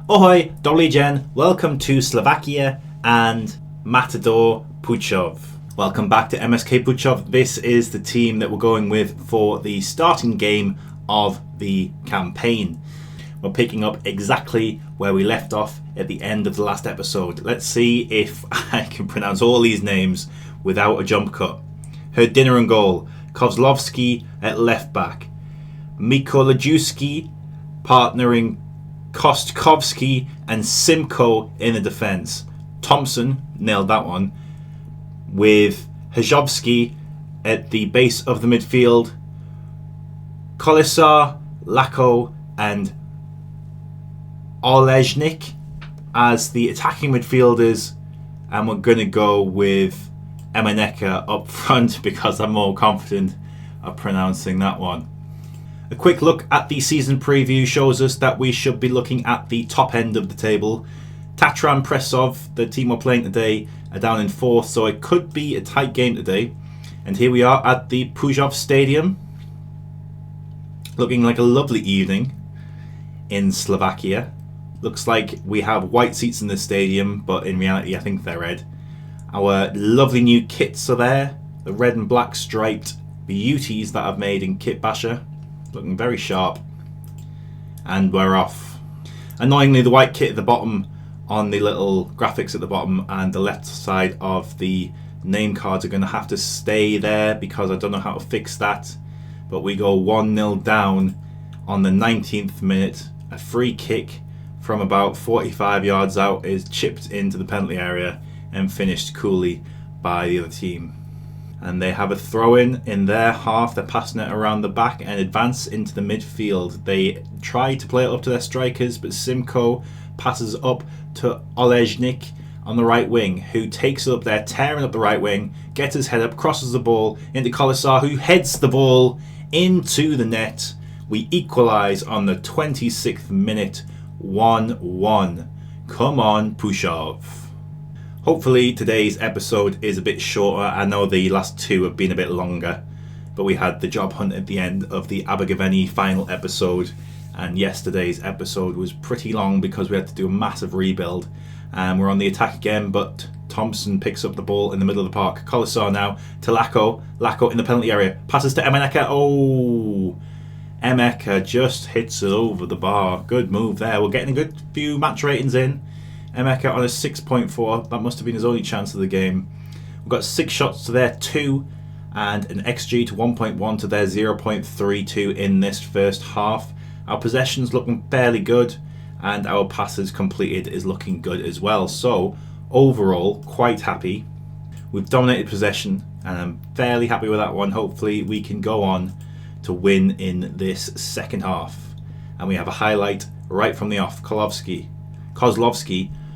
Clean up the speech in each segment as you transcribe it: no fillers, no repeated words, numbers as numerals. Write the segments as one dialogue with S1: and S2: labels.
S1: Ahoy, Dolly Jen, welcome to Slovakia and Matador Púchov. Welcome back to MSK Púchov. This is the team that we're going with for the starting game of the campaign. We're picking up exactly where we left off at the end of the last episode. Let's see if I can pronounce all these names without a jump cut. Herdiner and goal, Kozlovsky at left back, Mikolajewski partnering Kostkovsky and Simko in the defence. Thompson nailed that one, with Hajovsky at the base of the midfield, Kolisar, Lako and Olejnik as the attacking midfielders, and we're going to go with Emeneka up front because I'm more confident of pronouncing that one. A quick look at the season preview shows us that we should be looking at the top end of the table. Tatran Presov, the team we're playing today, are down in 4th, so it could be a tight game today. And here we are at the Púchov Stadium, looking like a lovely evening in Slovakia. Looks like we have white seats in the stadium, but in reality I think they're red. Our lovely new kits are there, the red and black striped beauties that I've made in Kit Basher. Looking very sharp. And we're off. Annoyingly, the white kit at the bottom on the little graphics at the bottom and the left side of the name cards are going to have to stay there because I don't know how to fix that. But we go 1-0 down on the 19th minute. A free kick from about 45 yards out is chipped into the penalty area and finished coolly by the other team. And they have a throw-in in their half. They're passing it around the back and advance into the midfield. They try to play it up to their strikers, but Simko passes up to Olejnik on the right wing, who takes it up there, tearing up the right wing, gets his head up, crosses the ball into Kolisar, who heads the ball into the net. We equalise on the 26th minute, 1-1. Come on, Púchov. Hopefully today's episode is a bit shorter. I know the last two have been a bit longer, but we had the job hunt at the end of the Abergavenny final episode, and yesterday's episode was pretty long because we had to do a massive rebuild, and we're on the attack again, but Thompson picks up the ball in the middle of the park. Kolisar now to Lako in the penalty area, passes to Emeneka. Oh, Emeka just hits it over the bar. Good move there. We're getting a good few match ratings in. Emeka on a 6.4, that must have been his only chance of the game. We've got 6 shots to their 2 and an XG to 1.1 to their 0.32 in this first half. Our possession's looking fairly good and our passes completed is looking good as well. So overall, quite happy. We've dominated possession and I'm fairly happy with that one. Hopefully we can go on to win in this second half. And we have a highlight right from the off. Kozlovsky,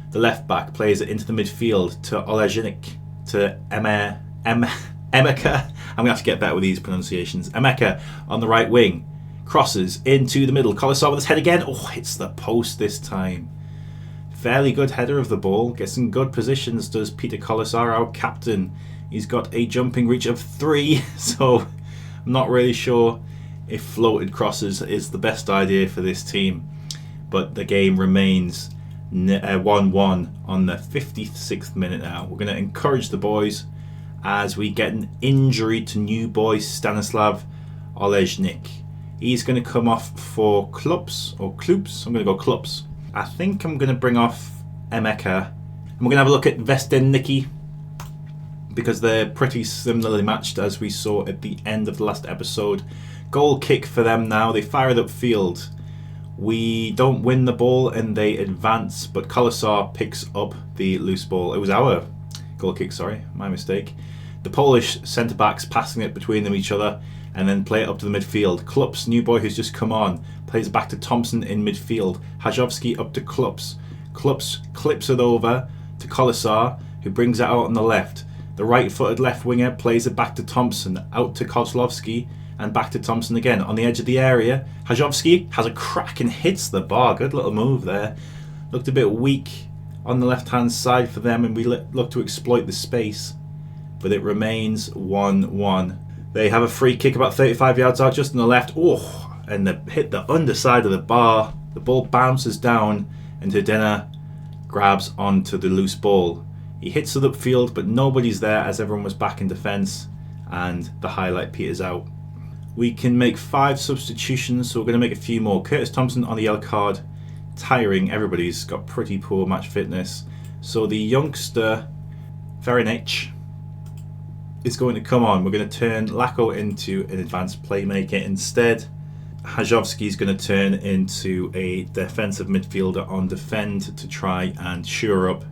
S1: the left back, plays it into the midfield to Olejnik, to Emeka. I'm going to have to get better with these pronunciations. Emeka on the right wing, crosses into the middle. Kolisar with his head again. Oh, hits the post this time. Fairly good header of the ball. Gets in good positions, does Peter Kolisar, our captain. He's got a jumping reach of 3, so I'm not really sure if floated crosses is the best idea for this team. But the game remains 1-1 on the 56th minute now. We're going to encourage the boys as we get an injury to new boy Stanislav Olejnik. He's going to come off for Klups. I'm going to go Klups. I think I'm going to bring off Emeka. And we're going to have a look at Vesteniki because they're pretty similarly matched as we saw at the end of the last episode. Goal kick for them now. They fire it upfield. We don't win the ball and they advance, but Kolisar picks up the loose ball. It was our goal kick, sorry, my mistake. The Polish centre-backs passing it between them each other and then play it up to the midfield. Klups, new boy who's just come on, plays it back to Thompson in midfield. Hajovsky up to Klups. Klups clips it over to Kolisar, who brings it out on the left. The right-footed left winger plays it back to Thompson, out to Kozlovsky, and back to Thompson again on the edge of the area. Hajovsky has a crack and hits the bar. Good little move there. Looked a bit weak on the left hand side for them and we look to exploit the space, but it remains 1-1. They have a free kick about 35 yards out just on the left. Oh, and they hit the underside of the bar. The ball bounces down and Tadena grabs onto the loose ball. He hits it upfield, but nobody's there as everyone was back in defence, and the highlight peters out. We can make 5 substitutions, so we're going to make a few more. Curtis Thompson on the yellow card, tiring. Everybody's got pretty poor match fitness. So the youngster, Ferenich, is going to come on. We're going to turn Lacko into an advanced playmaker instead. Hajovsky's going to turn into a defensive midfielder on defend to try and shore up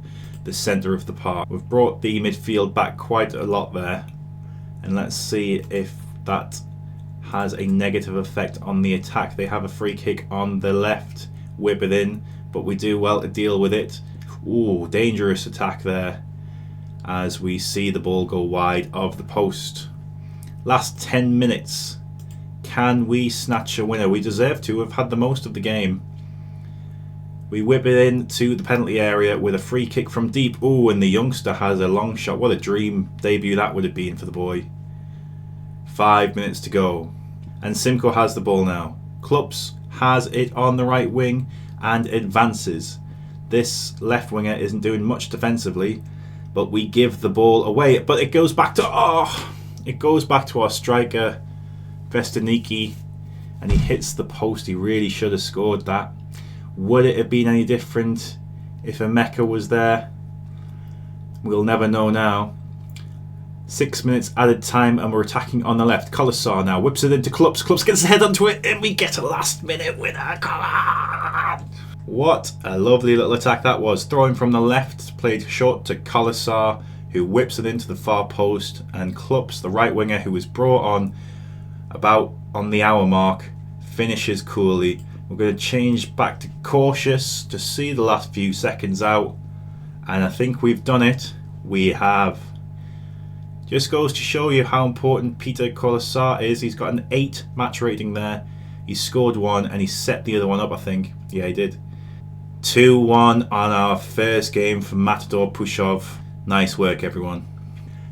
S1: the centre of the park. We've brought the midfield back quite a lot there, and let's see if that has a negative effect on the attack. They have a free kick on the left, whip it in, but we do well to deal with it. Ooh, dangerous attack there as we see the ball go wide of the post. Last 10 minutes. Can we snatch a winner? We deserve to. We've had the most of the game. We whip it into the penalty area with a free kick from deep. Ooh, and the youngster has a long shot. What a dream debut that would have been for the boy. 5 minutes to go. And Simko has the ball now. Klups has it on the right wing and advances. This left winger isn't doing much defensively, but we give the ball away. But it goes back to our striker, Vestaniki, and he hits the post. He really should have scored that. Would it have been any different if Emeka was there? We'll never know now. 6 minutes added time and we're attacking on the left. Colasar now whips it into Klups. Klups gets his head onto it and we get a last minute winner. Come on! What a lovely little attack that was. Throwing from the left, played short to Colasar, who whips it into the far post, and Klups, the right winger who was brought on about on the hour mark, finishes coolly. We're going to change back to cautious to see the last few seconds out, and I think we've done it. We have. Just goes to show you how important Peter Colasar is. He's got an 8 match rating there. He scored 1 and he set the other one up, I think. Yeah, he did. 2-1 on our first game for Matador Púchov. Nice work, everyone.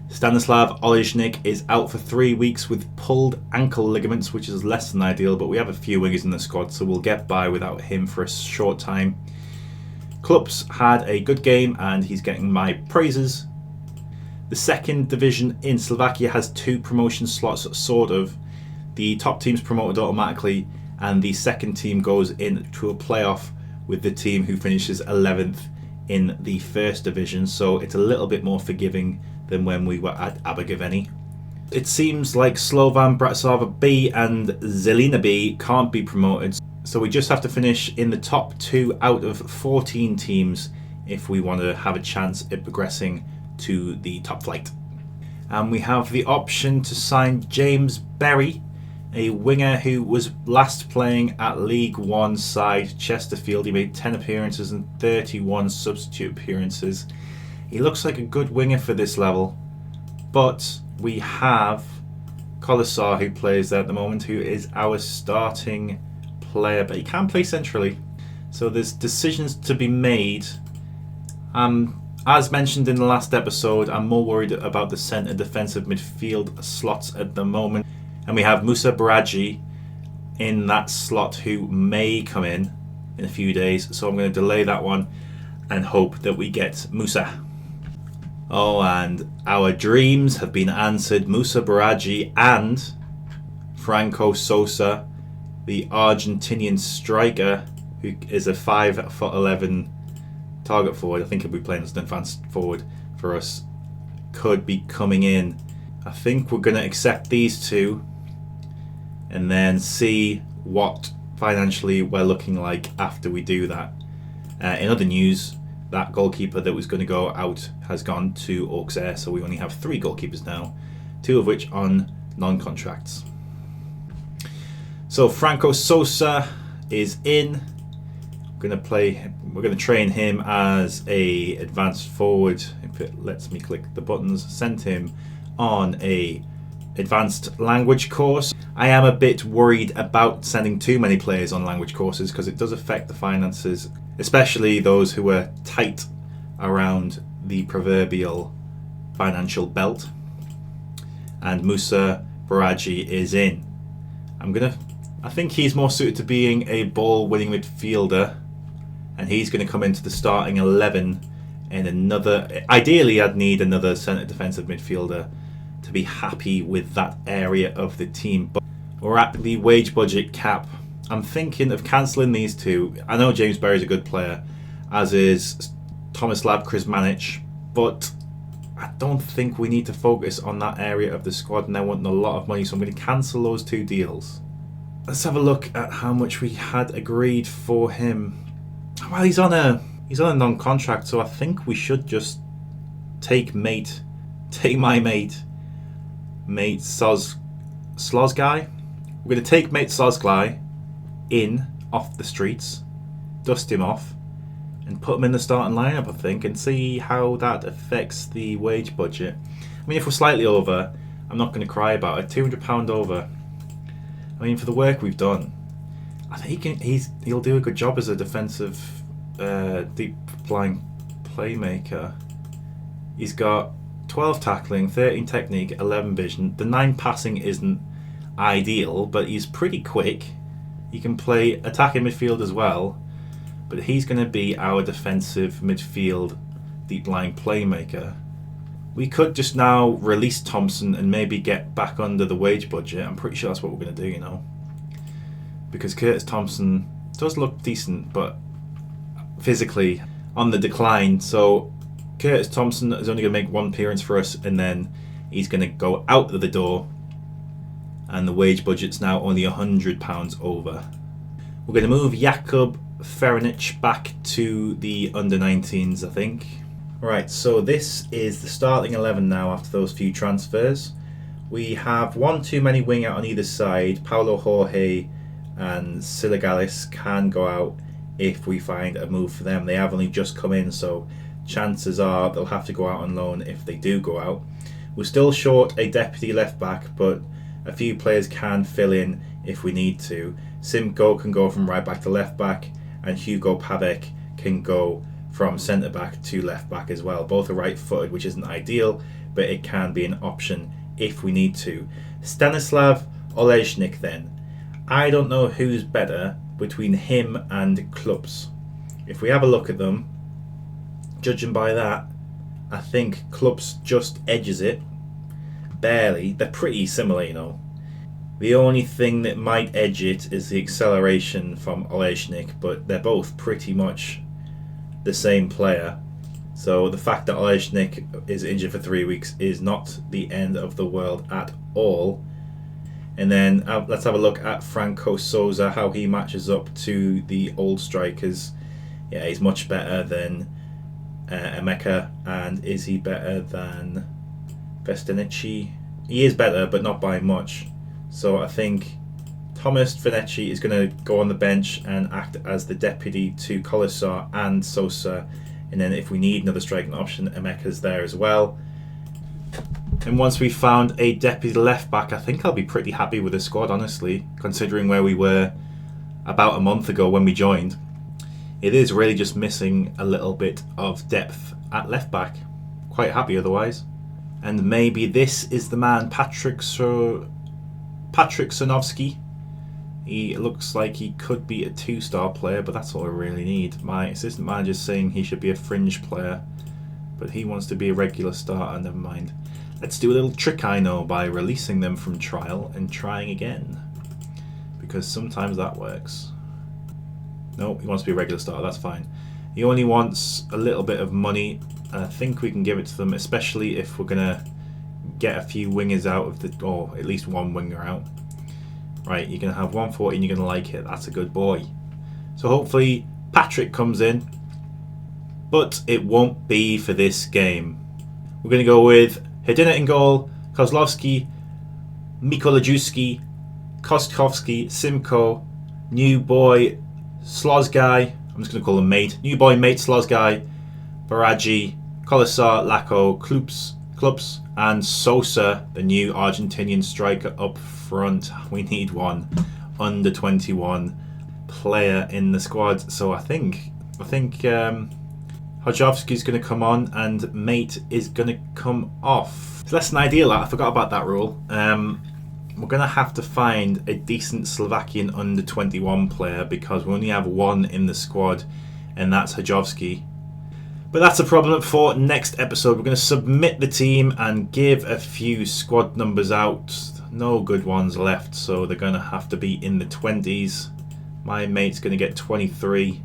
S1: Stanislav Olejnik is out for 3 weeks with pulled ankle ligaments, which is less than ideal, but we have a few wingers in the squad, so we'll get by without him for a short time. Klups had a good game and he's getting my praises. The second division in Slovakia has 2 promotion slots, sort of. The top team's promoted automatically and the second team goes into a playoff with the team who finishes 11th in the first division, so it's a little bit more forgiving than when we were at Abagaveni. It seems like Slovan Bratislava B and Zelina B can't be promoted, so we just have to finish in the top 2 out of 14 teams if we want to have a chance at progressing to the top flight. And we have the option to sign James Berry, a winger who was last playing at League One side Chesterfield. He made 10 appearances and 31 substitute appearances. He looks like a good winger for this level, but we have Colasar who plays there at the moment, who is our starting player, but he can play centrally. So there's decisions to be made. As mentioned in the last episode, I'm more worried about the centre defensive midfield slots at the moment. And we have Musa Baraji in that slot who may come in a few days. So I'm going to delay that one and hope that we get Musa. Oh, and our dreams have been answered. Musa Baraji and Franco Sosa, the Argentinian striker, who is a 5'11" target forward. I think he'll be playing as an advanced forward for us. Could be coming in. I think we're going to accept these 2 and then see what financially we're looking like after we do that. In other news, that goalkeeper that was going to go out has gone to Auxerre, so we only have 3 goalkeepers now, 2 of which on non-contracts. So Franco Sosa is in. We're going to train him as a advanced forward. If it lets me click the buttons, send him on a advanced language course. I am a bit worried about sending too many players on language courses because it does affect the finances, especially those who are tight around the proverbial financial belt. And Musa Baraji is in. I think he's more suited to being a ball-winning midfielder and he's going to come into the starting 11 in another... Ideally, I'd need another centre defensive midfielder to be happy with that area of the team. But we're at the wage budget cap. I'm thinking of cancelling these two. I know James Berry's a good player, as is Tomislav Krizmanic, but I don't think we need to focus on that area of the squad, and they're wanting a lot of money, so I'm going to cancel those two deals. Let's have a look at how much we had agreed for him. Well, he's on a non-contract, so I think we should just take my mate Slozguy. We're going to take mate Slozguy in off the streets, dust him off, and put him in the starting lineup, I think, and see how that affects the wage budget. I mean, if we're slightly over, I'm not going to cry about it. £200 over. I mean, for the work we've done, I think he'll do a good job as a defensive deep flying playmaker. He's got 12 tackling, 13 technique, 11 vision. The 9 passing isn't ideal, but he's pretty quick. He can play attacking midfield as well, but he's going to be our defensive midfield deep lying playmaker. We could just now release Thompson and maybe get back under the wage budget. I'm pretty sure that's what we're going to do, you know, because Curtis Thompson does look decent, but physically on the decline. So Curtis Thompson is only going to make one appearance for us, and then he's going to go out of the door, and the wage budget's now only £100 over. We're going to move Jakub Ferenic back to the under-19s, I think. Right, so this is the starting 11 now after those few transfers. We have one too many wing out on either side. Paulo Jorge and Siligalis can go out if we find a move for them. They have only just come in, so chances are they'll have to go out on loan if they do go out. We're still short a deputy left back, but a few players can fill in if we need to. Simko can go from right back to left back, and Hugo Pavek can go from centre back to left back as well. Both are right footed, which isn't ideal, but it can be an option if we need to. Stanislav Olejnik then. I don't know who's better between him and Klubs. If we have a look at them, judging by that, I think Klubs just edges it. Barely. They're pretty similar, you know. The only thing that might edge it is the acceleration from Olejnik, but they're both pretty much the same player. So the fact that Olejnik is injured for 3 weeks is not the end of the world at all. And then let's have a look at Franco Souza, how he matches up to the old strikers. Yeah, he's much better than Emeka. And is he better than Vestinici? He is better, but not by much. So I think Thomas Veneci is going to go on the bench and act as the deputy to Colasar and Sosa. And then if we need another striking option, Emeka's there as well. And once we've found a deputy left back, I think I'll be pretty happy with the squad, honestly, considering where we were about a month ago when we joined. It is really just missing a little bit of depth at left back. Quite happy otherwise. And maybe this is the man, Patrick Sonovsky. He looks like he could be a 2-star player, but that's all I really need. My assistant manager's saying he should be a fringe player, but he wants to be a regular starter. Never mind. Let's do a little trick I know by releasing them from trial and trying again, because sometimes that works. No, he wants to be a regular starter, that's fine. He only wants a little bit of money, and I think we can give it to them, especially if we're going to get a few wingers out of the... or at least one winger out. Right, you're going to have 140 and you're going to like it. That's a good boy. So hopefully Patrick comes in, but it won't be for this game. We're going to go with Hedina in goal, Kozlowski, Mikolajewski, Kostkovsky, Simko, new boy Slozguy, I'm just going to call him mate, new boy mate Slozguy, Baraji, Colasar, Lacko, Klubs, and Sosa, the new Argentinian striker up front. We need one under 21 player in the squad. So I think Hodjovsky's going to come on and mate is going to come off. It's less than ideal. I forgot about that rule. We're going to have to find a decent Slovakian under 21 player because we only have one in the squad, and that's Hajovsky. But that's a problem for next episode. We're going to submit the team and give a few squad numbers out. No good ones left, so they're going to have to be in the 20s. My mate's going to get 23.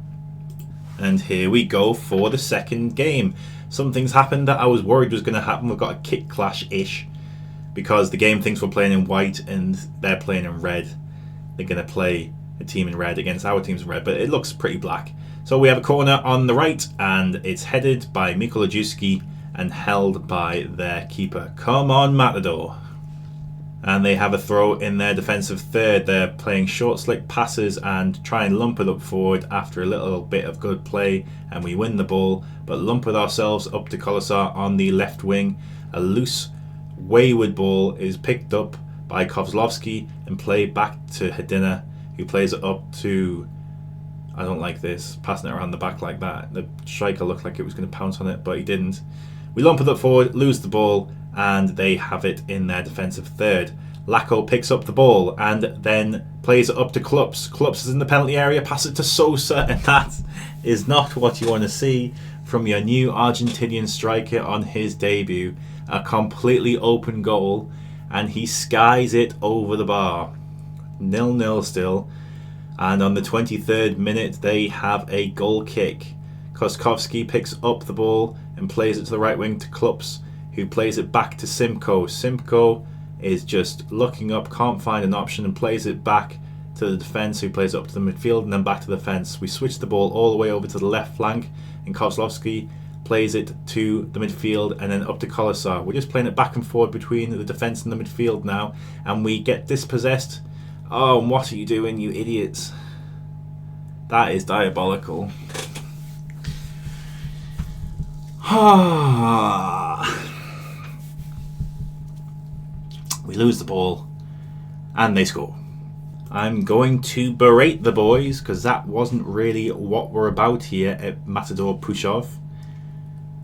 S1: And here we go for the second game. Something's happened that I was worried was going to happen. We've got a kick clash-ish, because the game thinks we're playing in white and they're playing in red. They're going to play a team in red against our team's in red, but it looks pretty black. So we have a corner on the right, and it's headed by Mikola Juski and held by their keeper. Come on, Matador. And they have a throw in their defensive third. They're playing short slick passes and try and lump it up forward after a little bit of good play, and we win the ball, but lump it ourselves up to Kolosar on the left wing. A loose, wayward ball is picked up by Kozlovsky and played back to Hedina, who plays it up to... I don't like this, passing it around the back like that. The striker looked like it was going to pounce on it, but he didn't. We lump it up forward, lose the ball, and they have it in their defensive third. Lacko picks up the ball and then plays it up to Klups. Klups is in the penalty area, pass it to Sosa, and that is not what you want to see from your new Argentinian striker on his debut. A completely open goal, and he skies it over the bar. 0-0 still. And on the 23rd minute, they have a goal kick. Koskovsky picks up the ball and plays it to the right wing to Klups, who plays it back to Simko. Simko is just looking up, can't find an option, and plays it back to the defence, who plays it up to the midfield and then back to the fence. We switch the ball all the way over to the left flank, and Kozlovsky plays it to the midfield and then up to Kolosar. We're just playing it back and forward between the defence and the midfield now, and we get dispossessed. Oh, and what are you doing, you idiots? That is diabolical. We lose the ball and they score. I'm going to berate the boys, because that wasn't really what we're about here at Matador Púchov.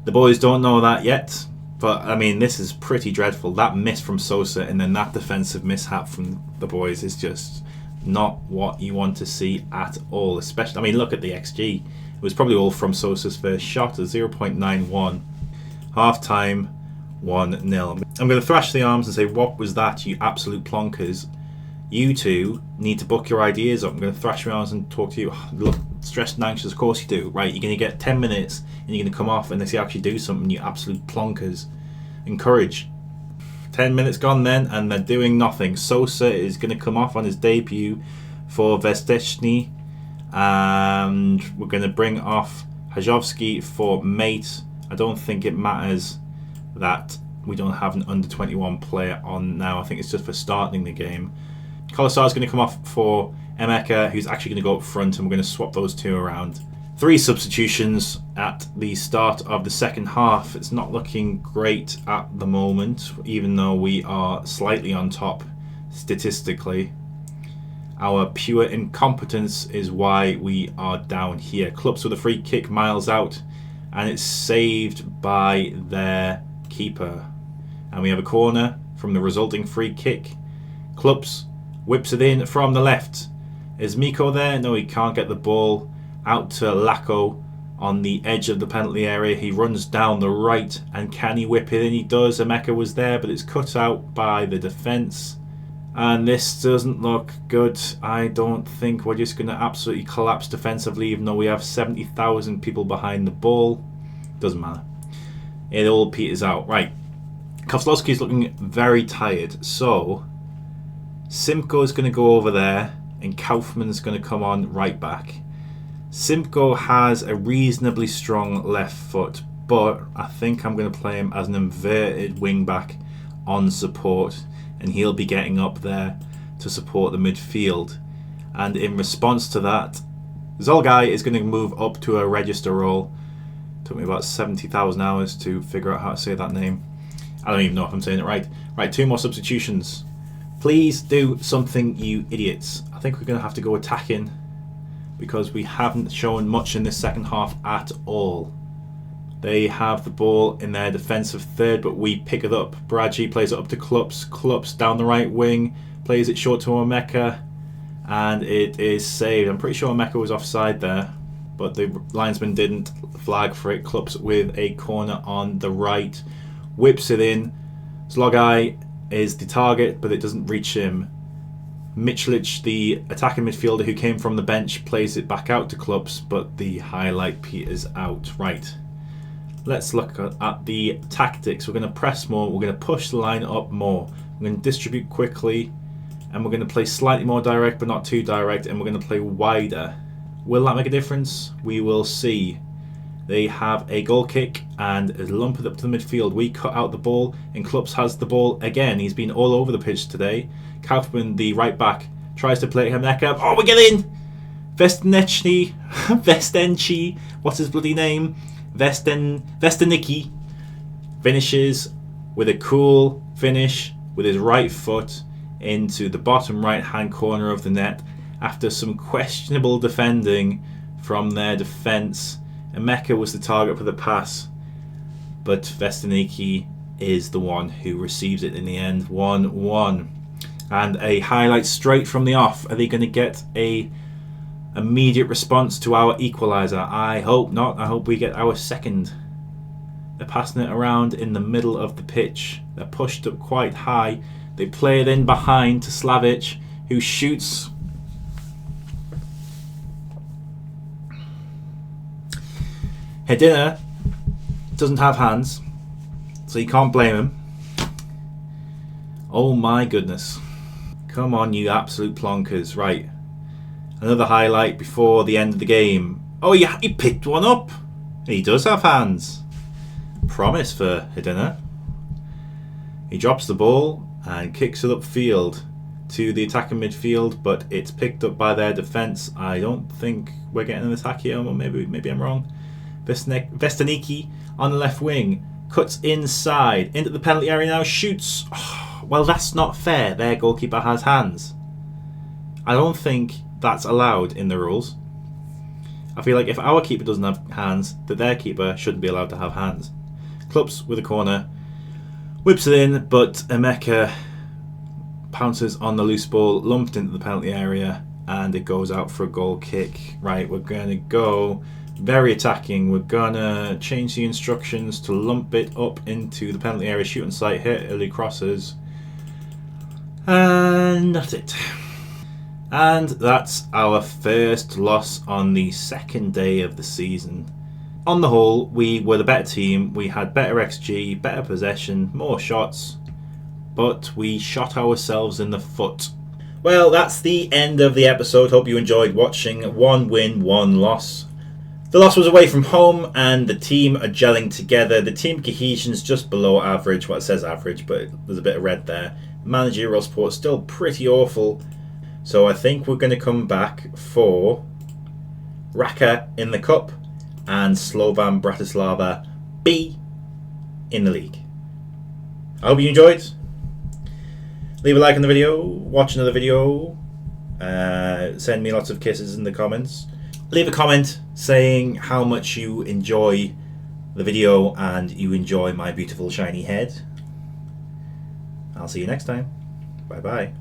S1: The boys don't know that yet, but I mean, this is pretty dreadful. That miss from Sosa and then that defensive mishap from the boys is just not what you want to see at all. Especially, I mean, look at the XG. It was probably all from Sosa's first shot at 0.91. Half time, 1-0. I'm going to thrash the arms and say, what was that, you absolute plonkers? You two need to book your ideas up. I'm going to thrash your arms and talk to you. Look, stressed and anxious, of course you do. Right, you're going to get 10 minutes and you're going to come off and they actually do something, you absolute plonkers. Encourage. 10 minutes gone then, and they're doing nothing. Sosa is going to come off on his debut for Vestechny, and we're going to bring off Hajovsky for mate. I don't think it matters that we don't have an under 21 player on now. I think it's just for starting the game. Kolosar is going to come off for Emeka, who's actually going to go up front, and we're going to swap those two around. 3 substitutions at the start of the second half. It's not looking great at the moment, even though we are slightly on top statistically. Our pure incompetence is why we are down here. Klups with a free kick miles out, and it's saved by their keeper. And we have a corner from the resulting free kick. Klups whips it in from the left. Is Miko there? No, he can't get the ball out to Lacko on the edge of the penalty area. He runs down the right, and can he whip it in? He does. Emeka was there, but it's cut out by the defence. And this doesn't look good. I don't think we're just going to absolutely collapse defensively, even though we have 70,000 people behind the ball. Doesn't matter. It all peters out. Right. Kozlowski's looking very tired. So Simko is going to go over there, and Kaufman's going to come on right back. Simko has a reasonably strong left foot, but I think I'm going to play him as an inverted wing back on support, and he'll be getting up there to support the midfield. And in response to that, Zolgai is going to move up to a register role. Took me about 70,000 hours to figure out how to say that name. I don't even know if I'm saying it right. Right, 2 more substitutions. Please do something, you idiots. I think we're going to have to go attacking, because we haven't shown much in this second half at all. They have the ball in their defensive third, but we pick it up. Bradji plays it up to Klups. Klups down the right wing, plays it short to Emeka, and it is saved. I'm pretty sure Emeka was offside there. but the linesman didn't flag for it. Clubs with a corner on the right, whips it in. Slogai is the target, but it doesn't reach him. Michlic, the attacking midfielder who came from the bench, plays it back out to Clubs, but the highlight peters out. Right, let's look at the tactics. We're going to press more, we're going to push the line up more, we're going to distribute quickly, and we're going to play slightly more direct but not too direct, and we're going to play wider. Will that make a difference? We will see. They have a goal kick and lump it up to the midfield. We cut out the ball, and Clubs has the ball again. He's been all over the pitch today. Kaufman, the right back, tries to play Hemneka. Oh, we get in! Vestenchi, what's his bloody name? Vesteniki finishes with a cool finish with his right foot into the bottom right hand corner of the net after some questionable defending from their defence. Emeka was the target for the pass, but Vesteniki is the one who receives it in the end. 1-1. And a highlight straight from the off. Are they going to get a immediate response to our equaliser? I hope not. I hope we get our second. They're passing it around in the middle of the pitch. They're pushed up quite high. They play it in behind to Slavic, who shoots. Hedina doesn't have hands, so you can't blame him. Oh my goodness. Come on, you absolute plonkers. Right. Another highlight before the end of the game. Oh, yeah, he picked one up. He does have hands. Promise for Hedina. He drops the ball and kicks it upfield to the attacking midfield, but it's picked up by their defence. I don't think we're getting an attack here, or maybe I'm wrong. Vesteniki on the left wing cuts inside into the penalty area now, shoots. Oh, well, that's not fair. Their goalkeeper has hands. I don't think that's allowed in the rules. I feel like if our keeper doesn't have hands, that their keeper shouldn't be allowed to have hands. Clubs with a corner, whips it in, but Emeka pounces on the loose ball, lumped into the penalty area, and it goes out for a goal kick. Right, we're going to go very attacking. We're going to change the instructions to lump it up into the penalty area, shoot on sight, hit early crosses, and that's it. And that's our first loss on the second day of the season. On the whole, we were the better team. We had better XG, better possession, more shots, but we shot ourselves in the foot. Well, that's the end of the episode. Hope you enjoyed watching. 1 win, 1 loss. The loss was away from home, and the team are gelling together. The team cohesion's just below average. Well, it says average, but there's a bit of red there. Managerial support still pretty awful. So I think we're going to come back for Raka in the Cup and Slovan Bratislava B in the league. I hope you enjoyed. Leave a like on the video, watch another video, send me lots of kisses in the comments. Leave a comment saying how much you enjoy the video and you enjoy my beautiful shiny head. I'll see you next time. Bye bye.